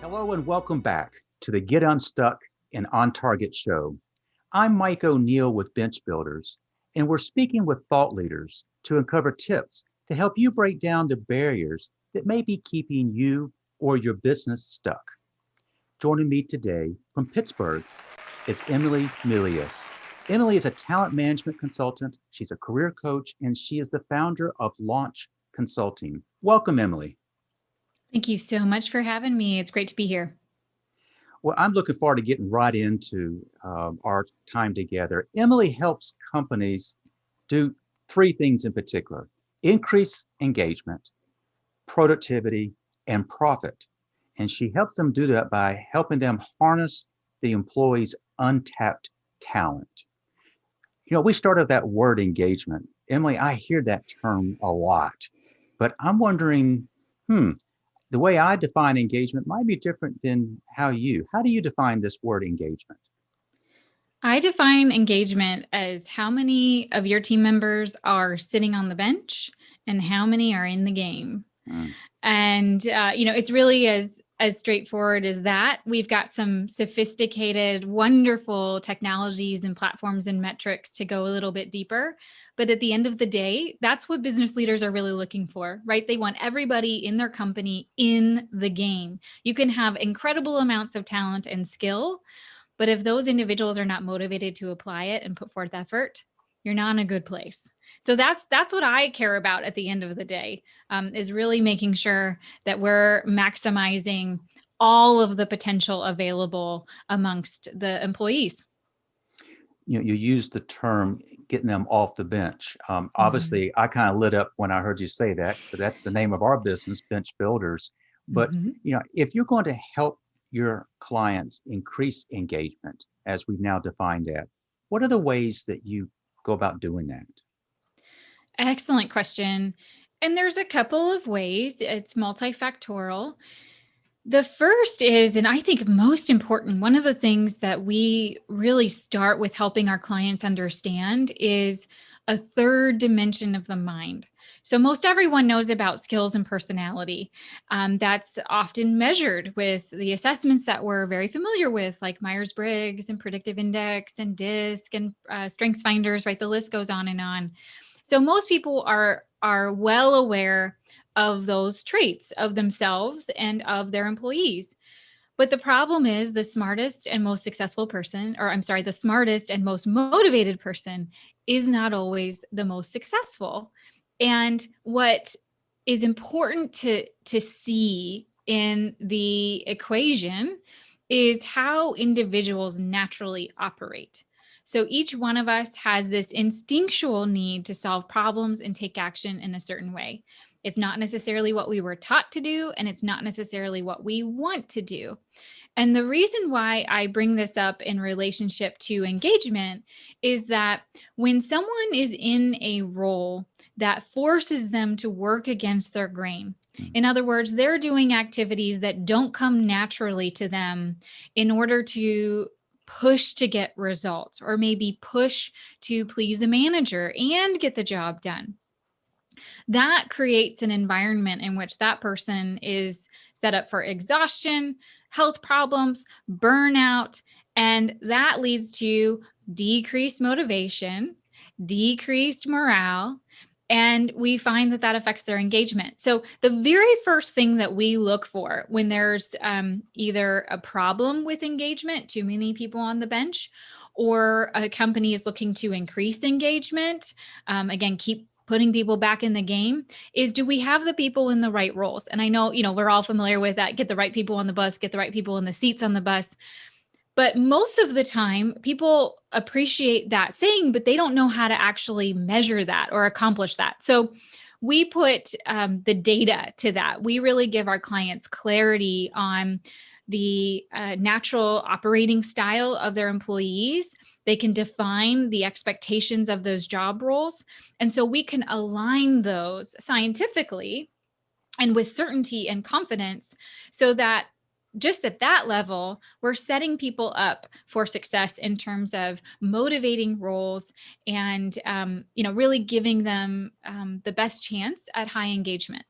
Hello and welcome back to the Get Unstuck and On Target show. I'm Mike O'Neill with Bench Builders, and we're speaking with thought leaders to uncover tips to help you break down the barriers that may be keeping you or your business stuck. Joining me today from Pittsburgh is Emily Melious. Emily is a talent management consultant, she's a career coach, and she is the founder of Launch Consulting. Welcome, Emily. Thank you so much for having me. It's great to be here. Well, I'm looking forward to getting right into our time together. Emily helps companies do three things in particular: increase engagement, productivity, and profit. And she helps them do that by helping them harness the employees' untapped talent. We started that word engagement. Emily, I hear that term a lot, but I'm wondering, the way I define engagement might be different than how do you define this word engagement? I define engagement as how many of your team members are sitting on the bench and how many are in the game. And, it's really as straightforward as that. We've got some sophisticated, wonderful technologies and platforms and metrics to go a little bit deeper. But at the end of the day, that's what business leaders are really looking for, right? They want everybody in their company in the game. You can have incredible amounts of talent and skill, but if those individuals are not motivated to apply it and put forth effort, you're not in a good place. So that's what I care about at the end of the day, is really making sure that we're maximizing all of the potential available amongst the employees. You used the term getting them off the bench. Mm-hmm. Obviously, I kind of lit up when I heard you say that, but that's the name of our business, Bench Builders. But if you're going to help your clients increase engagement, as we've now defined that, what are the ways that you go about doing that? Excellent question. And there's a couple of ways. It's multifactorial. The first is, and I think most important, one of the things that we really start with helping our clients understand is a third dimension of the mind. So most everyone knows about skills and personality. That's often measured with the assessments that we're very familiar with, like Myers-Briggs and Predictive Index and DISC and Strengths Finders, right? The list goes on and on. So most people are well aware of those traits of themselves and of their employees. But the problem is the smartest and most successful person, or I'm sorry, the smartest and most motivated person is not always the most successful. And what is important to see in the equation is how individuals naturally operate. So each one of us has this instinctual need to solve problems and take action in a certain way. It's not necessarily what we were taught to do, and it's not necessarily what we want to do. And the reason why I bring this up in relationship to engagement is that when someone is in a role that forces them to work against their grain, in other words, they're doing activities that don't come naturally to them in order to push to get results, or maybe push to please a manager and get the job done. That creates an environment in which that person is set up for exhaustion, health problems, burnout, and that leads to decreased motivation, decreased morale, and we find that affects their engagement. So the very first thing that we look for when there's either a problem with engagement, too many people on the bench, or a company is looking to increase engagement, again, keep putting people back in the game, is do we have the people in the right roles? And I know, we're all familiar with that. Get the right people on the bus, get the right people in the seats on the bus. But most of the time, people appreciate that saying, but they don't know how to actually measure that or accomplish that. So we put the data to that. We really give our clients clarity on the natural operating style of their employees. They can define the expectations of those job roles. And so we can align those scientifically and with certainty and confidence so that just at that level, we're setting people up for success in terms of motivating roles and, really giving them the best chance at high engagement.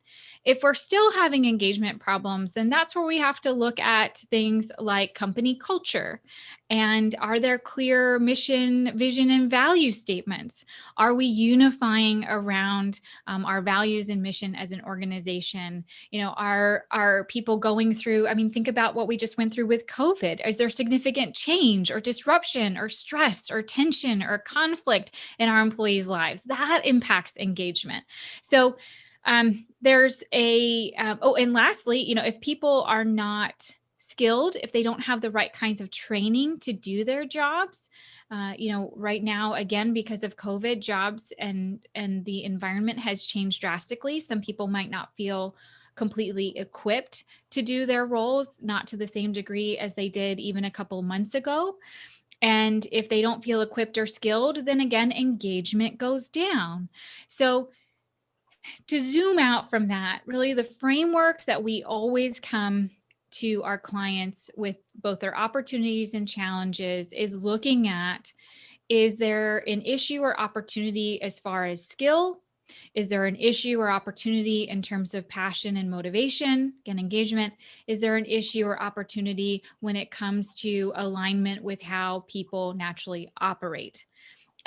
If we're still having engagement problems, then that's where we have to look at things like company culture. And are there clear mission, vision, and value statements? Are we unifying around our values and mission as an organization? Are people going through, think about what we just went through with COVID. Is there significant change or disruption or stress or tension or conflict in our employees' lives? That impacts engagement. So there's and lastly, if people are not skilled, if they don't have the right kinds of training to do their jobs, right now, again, because of COVID, jobs and the environment has changed drastically. Some people might not feel completely equipped to do their roles, not to the same degree as they did even a couple months ago. And if they don't feel equipped or skilled, then again, engagement goes down. So to zoom out from that, really the framework that we always come to our clients with, both their opportunities and challenges, is looking at, is there an issue or opportunity as far as skill? Is there an issue or opportunity in terms of passion and motivation and engagement? Is there an issue or opportunity when it comes to alignment with how people naturally operate?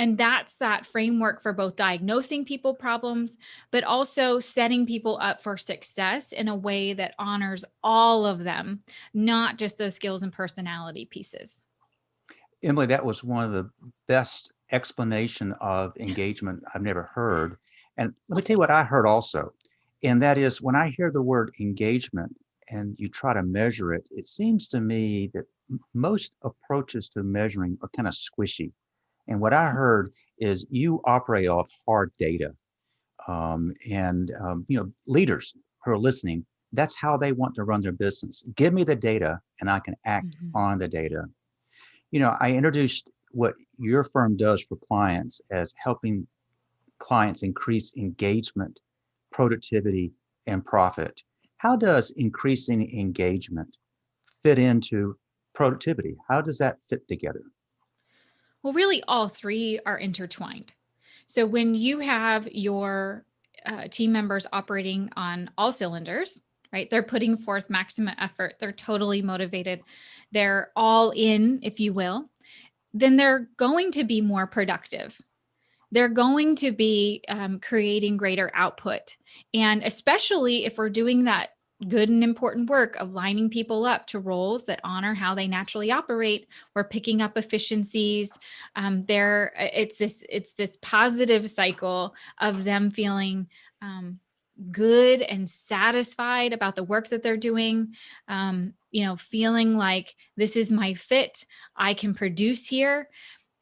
And that's that framework for both diagnosing people problems, but also setting people up for success in a way that honors all of them, not just those skills and personality pieces. Emily, that was one of the best explanation of engagement I've never heard. And let me tell you what I heard also. And that is, when I hear the word engagement and you try to measure it, it seems to me that most approaches to measuring are kind of squishy. And what I heard is you operate off hard data. Leaders who are listening, that's how they want to run their business. Give me the data and I can act Mhm. on the data. I introduced what your firm does for clients as helping clients increase engagement, productivity, and profit. How does increasing engagement fit into productivity? How does that fit together? Well, really, all three are intertwined. So when you have your team members operating on all cylinders, right? They're putting forth maximum effort. They're totally motivated. They're all in, if you will. Then they're going to be more productive. They're going to be creating greater output. And especially if we're doing that good and important work of lining people up to roles that honor how they naturally operate, we're picking up efficiencies. It's this positive cycle of them feeling good and satisfied about the work that they're doing, feeling like this is my fit, I can produce here.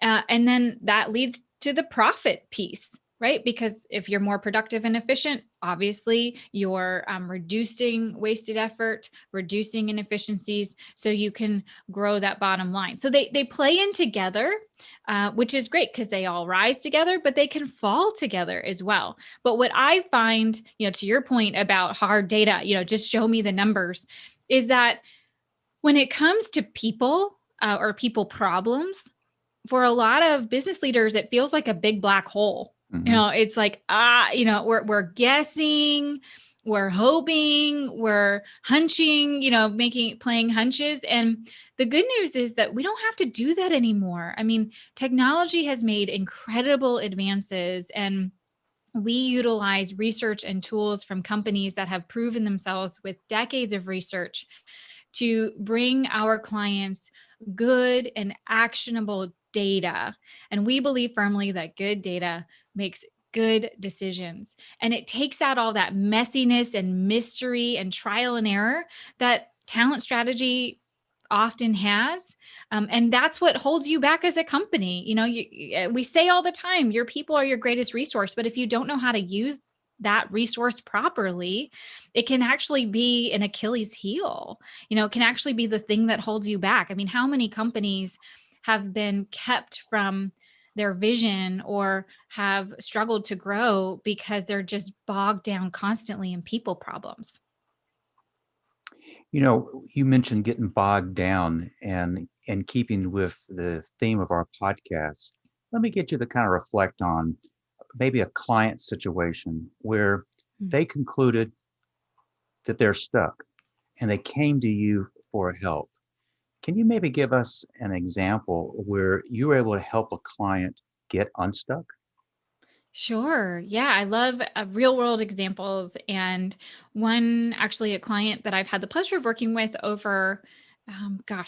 And then that leads to the profit piece, right? Because if you're more productive and efficient, obviously you're reducing wasted effort, reducing inefficiencies, so you can grow that bottom line. So they play in together, which is great because they all rise together, but they can fall together as well. But what I find, to your point about hard data, just show me the numbers, is that when it comes to people or people problems, for a lot of business leaders, it feels like a big black hole. Mhm. It's like, we're guessing, we're hoping, we're hunching, playing hunches. And the good news is that we don't have to do that anymore. I mean, technology has made incredible advances, and we utilize research and tools from companies that have proven themselves with decades of research to bring our clients good and actionable data. And we believe firmly that good data makes good decisions. And it takes out all that messiness and mystery and trial and error that talent strategy often has. And that's what holds you back as a company. We say all the time, your people are your greatest resource, but if you don't know how to use that resource properly, it can actually be an Achilles heel. It can actually be the thing that holds you back. I mean, how many companies have been kept from their vision or have struggled to grow because they're just bogged down constantly in people problems? You mentioned getting bogged down and keeping with the theme of our podcast. Let me get you to kind of reflect on maybe a client situation where Mm. they concluded that they're stuck and they came to you for help. Can you maybe give us an example where you were able to help a client get unstuck? Sure. Yeah, I love real world examples. And one, actually, a client that I've had the pleasure of working with over,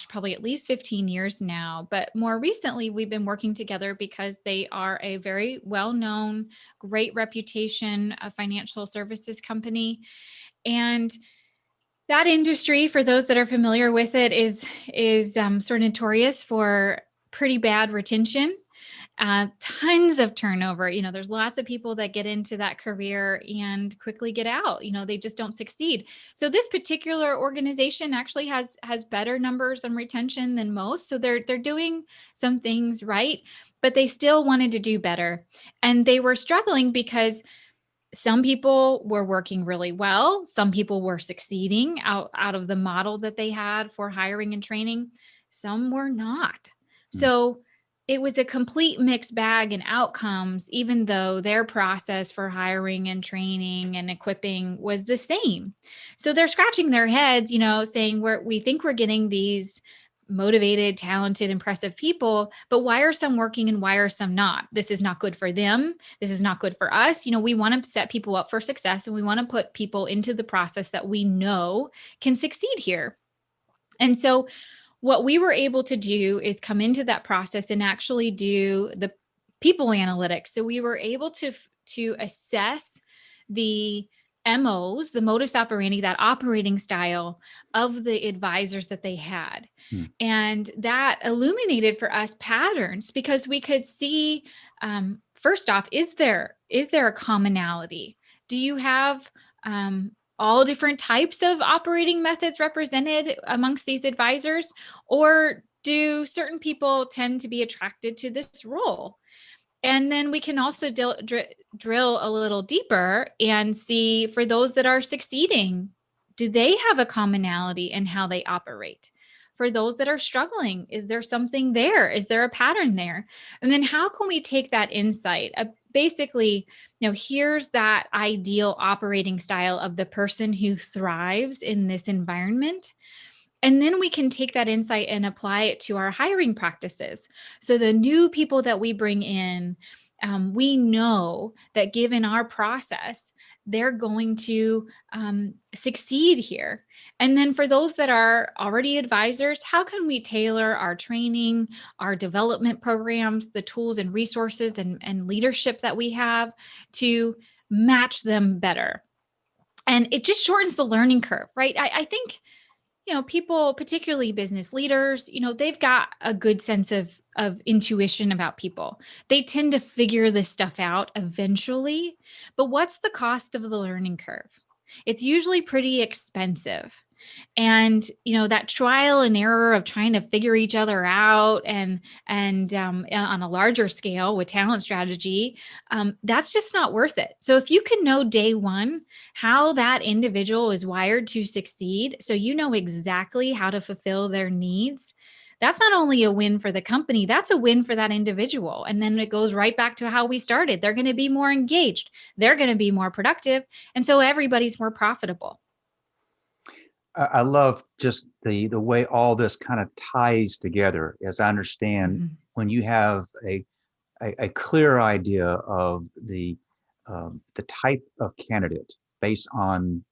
probably at least 15 years now. But more recently, we've been working together because they are a very well known, great reputation, financial services company. And that industry, for those that are familiar with it, is sort of notorious for pretty bad retention, tons of turnover. There's lots of people that get into that career and quickly get out. They just don't succeed. So this particular organization actually has better numbers on retention than most. So they're doing some things right, but they still wanted to do better, and they were struggling because some people were working really well. Some people were succeeding out of the model that they had for hiring and training. Some were not. Mm, So it was a complete mixed bag in outcomes, even though their process for hiring and training and equipping was the same. So they're scratching their heads, saying we think we're getting these motivated, talented, impressive people, but why are some working and why are some not? This is not good for them. This is not good for us. We want to set people up for success, and we want to put people into the process that we know can succeed here. And so what we were able to do is come into that process and actually do the people analytics. So we were able to assess the MOs, the modus operandi, that operating style of the advisors that they had. mm, And that illuminated for us patterns, because we could see, first off, is there a commonality? Do you have all different types of operating methods represented amongst these advisors? Or do certain people tend to be attracted to this role? And then we can also drill a little deeper and see, for those that are succeeding, do they have a commonality in how they operate? For those that are struggling, is there something there? Is there a pattern there? And then how can we take that insight? Basically, here's that ideal operating style of the person who thrives in this environment. And then we can take that insight and apply it to our hiring practices. So the new people that we bring in, we know that given our process, they're going to succeed here. And then for those that are already advisors, how can we tailor our training, our development programs, the tools and resources and leadership that we have to match them better? And it just shortens the learning curve, right? I think people, particularly business leaders, they've got a good sense of intuition about people. They tend to figure this stuff out eventually. But what's the cost of the learning curve? It's usually pretty expensive. And that trial and error of trying to figure each other out, and on a larger scale with talent strategy, that's just not worth it. So if you can know day one how that individual is wired to succeed, so you know exactly how to fulfill their needs, that's not only a win for the company, that's a win for that individual. And then it goes right back to how we started. They're going to be more engaged, they're going to be more productive, and so everybody's more profitable. I love just the way all this kind of ties together. As I understand, Mhm. when you have a clear idea of the type of candidate based on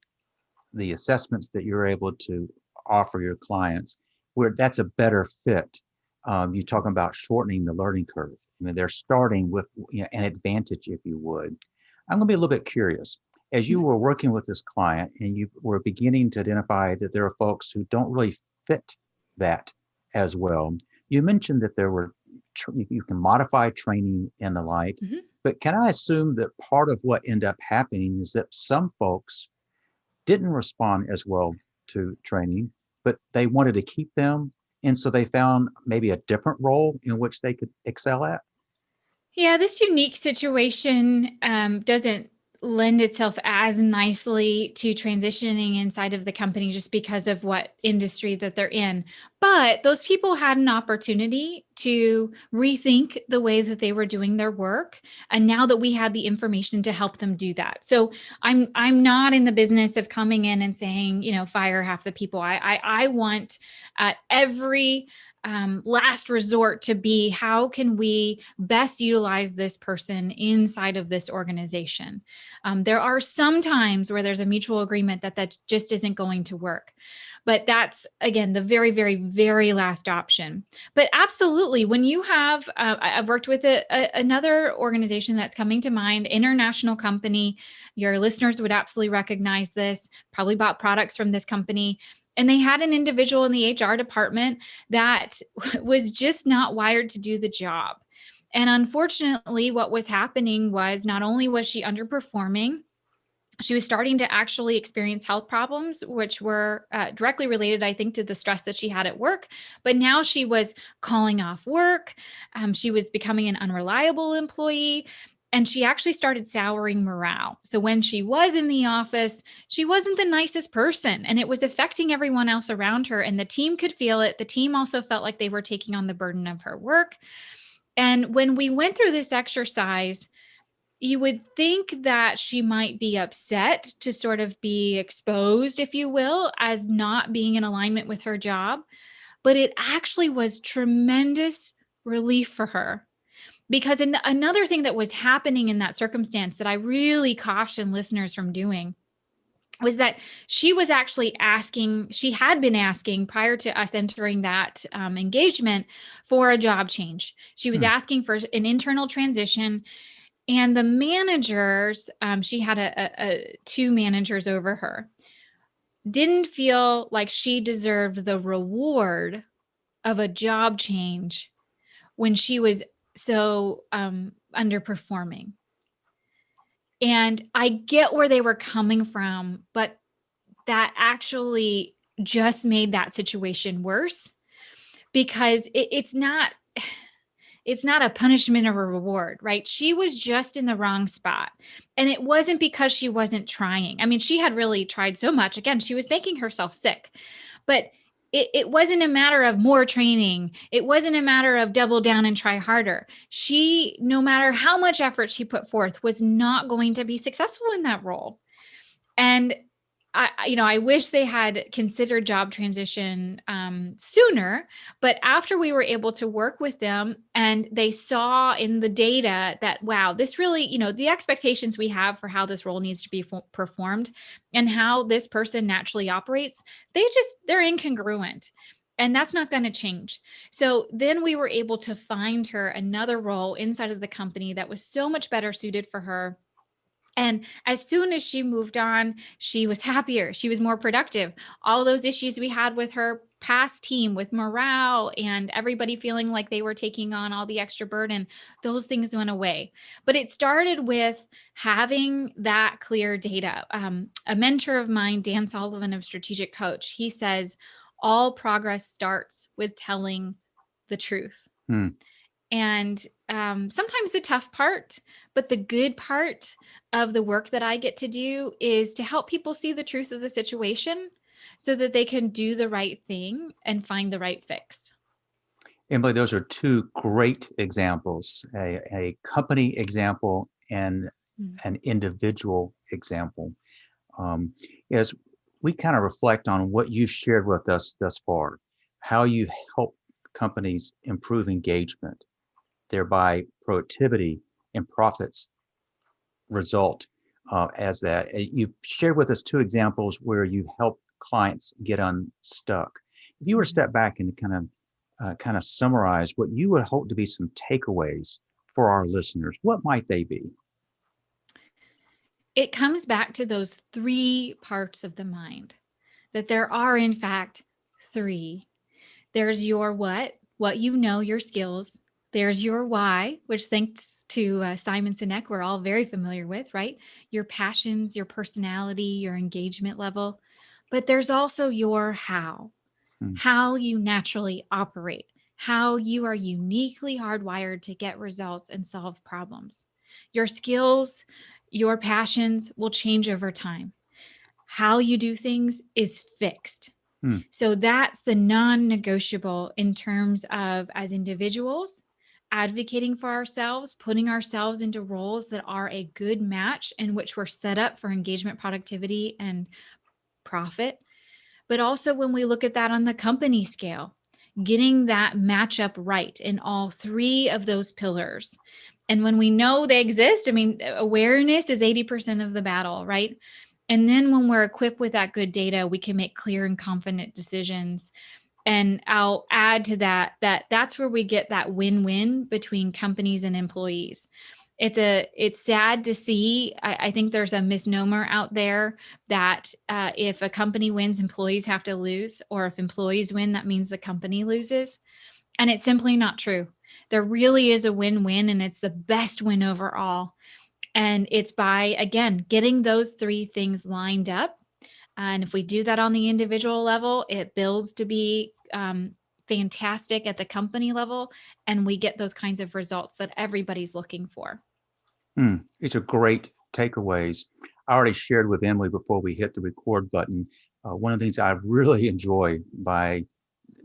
the assessments that you're able to offer your clients, where that's a better fit. You're talking about shortening the learning curve. I mean, they're starting with an advantage, if you would. I'm going to be a little bit curious. As you Mhm. were working with this client and you were beginning to identify that there are folks who don't really fit that as well, you mentioned that there were you can modify training and the like. Mhm. But can I assume that part of what ended up happening is that some folks didn't respond as well to training, but they wanted to keep them. And so they found maybe a different role in which they could excel at? Yeah, this unique situation doesn't lend itself as nicely to transitioning inside of the company just because of what industry that they're in. But those people had an opportunity to rethink the way that they were doing their work. And now that we had the information to help them do that. So I'm not in the business of coming in and saying, fire half the people. I want every last resort to be, how can we best utilize this person inside of this organization? There are some times where there's a mutual agreement that just isn't going to work. But that's, again, the very, very, very last option. But absolutely, when you have, I've worked with another organization that's coming to mind, international company. Your listeners would absolutely recognize this, probably bought products from this company. And they had an individual in the HR department that was just not wired to do the job. And unfortunately, what was happening was not only was she underperforming, she was starting to actually experience health problems, which were directly related, I think, to the stress that she had at work. But now she was calling off work. She was becoming an unreliable employee. And she actually started souring morale. So when she was in the office, she wasn't the nicest person, and it was affecting everyone else around her. And the team could feel it. The team also felt like they were taking on the burden of her work. And when we went through this exercise, you would think that she might be upset to sort of be exposed, if you will, as not being in alignment with her job. But it actually was tremendous relief for her. Because another thing that was happening in that circumstance that I really caution listeners from doing was that she was actually asking, she had been asking prior to us entering that engagement for a job change. She was asking for an internal transition. And the managers, she had two managers over her, didn't feel like she deserved the reward of a job change when she was so underperforming. And I get where they were coming from, but that actually just made that situation worse, because it's not a punishment or a reward, right? She was just in the wrong spot. And it wasn't because she wasn't trying. I mean, she had really tried so much. Again, she was making herself sick, but it wasn't a matter of more training. It wasn't a matter of double down and try harder. She, no matter how much effort she put forth, was not going to be successful in that role. And I wish they had considered job transition sooner, but after we were able to work with them and they saw in the data that, wow, this really, the expectations we have for how this role needs to be performed and how this person naturally operates, they're incongruent. And that's not going to change. So then we were able to find her another role inside of the company that was so much better suited for her. And as soon as she moved on, she was happier. She was more productive. All those issues we had with her past team, with morale and everybody feeling like they were taking on all the extra burden, those things went away. But it started with having that clear data. A mentor of mine, Dan Sullivan of Strategic Coach, he says, all progress starts with telling the truth. And sometimes the tough part, but the good part of the work that I get to do is to help people see the truth of the situation so that they can do the right thing and find the right fix. Emily, those are two great examples, a company example and an individual example. As we kind of reflect on what you've shared with us thus far, how you help companies improve engagement, thereby productivity and profits result as that. You've shared with us two examples where you help clients get unstuck. If you were to step back and kind of summarize what you would hope to be some takeaways for our listeners, what might they be? It comes back to those three parts of the mind, that there are, in fact, three. There's your what you know, your skills. There's your why, which thanks to Simon Sinek, we're all very familiar with, right? Your passions, your personality, your engagement level. But there's also your how you naturally operate, how you are uniquely hardwired to get results and solve problems. Your skills, Your passions will change over time. How you do things is fixed. Hmm. So that's the non-negotiable in terms of, as individuals, advocating for ourselves, putting ourselves into roles that are a good match in which we're set up for engagement, productivity, and profit. But also when we look at that on the company scale, getting that matchup right in all three of those pillars. And when we know they exist, I mean, awareness is 80% of the battle, right? And then when we're equipped with that good data, we can make clear and confident decisions. And I'll add to that's where we get that win-win between companies and employees. It's sad to see. I think there's a misnomer out there that if a company wins, employees have to lose, or if employees win, that means the company loses. And it's simply not true. There really is a win-win, and it's the best win overall. And it's by, again, getting those three things lined up. And if we do that on the individual level, it builds to be fantastic at the company level. And we get those kinds of results that everybody's looking for. These are great takeaways. I already shared with Emily before we hit the record button. One of the things I really enjoy by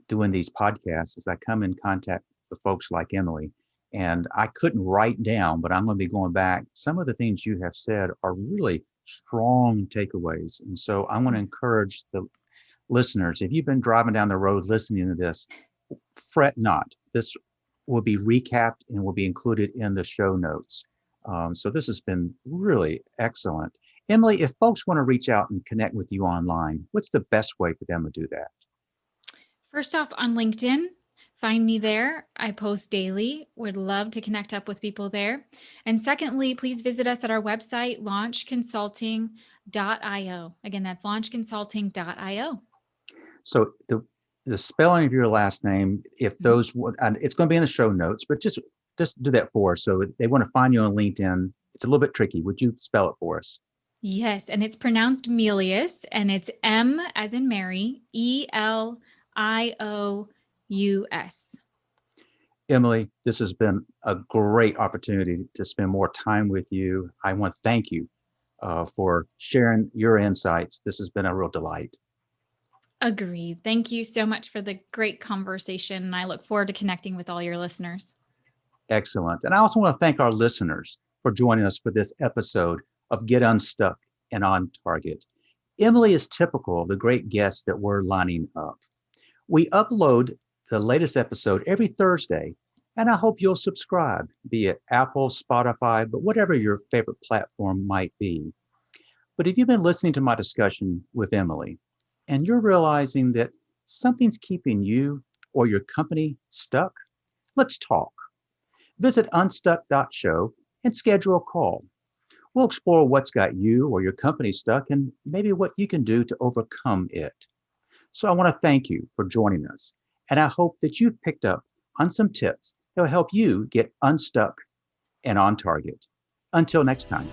doing these podcasts is I come in contact with folks like Emily, and I couldn't write down, but I'm going to be going back. Some of the things you have said are really strong takeaways. And so I want to encourage the listeners, if you've been driving down the road listening to this, fret not. This will be recapped and will be included in the show notes. So this has been really excellent. Emily, if folks want to reach out and connect with you online, what's the best way for them to do that? First off, on LinkedIn, find me there. I post daily. Would love to connect up with people there. And secondly, please visit us at our website, launchconsulting.io. Again, that's launchconsulting.io. So the spelling of your last name, if those, and it's going to be in the show notes, but just do that for us. So if they want to find you on LinkedIn, it's a little bit tricky. Would you spell it for us? Yes, and it's pronounced Melious, and it's M as in Mary, Elious. Emily, this has been a great opportunity to spend more time with you. I want to thank you for sharing your insights. This has been a real delight. Agreed. Thank you so much for the great conversation. And I look forward to connecting with all your listeners. Excellent. And I also want to thank our listeners for joining us for this episode of Get Unstuck and On Target. Emily is typical of the great guests that we're lining up. We upload the latest episode every Thursday, and I hope you'll subscribe, be it Apple, Spotify, but whatever your favorite platform might be. But if you've been listening to my discussion with Emily, and you're realizing that something's keeping you or your company stuck, let's talk. Visit unstuck.show and schedule a call. We'll explore what's got you or your company stuck and maybe what you can do to overcome it. So I want to thank you for joining us, and I hope that you've picked up on some tips that will help you get unstuck and on target. Until next time.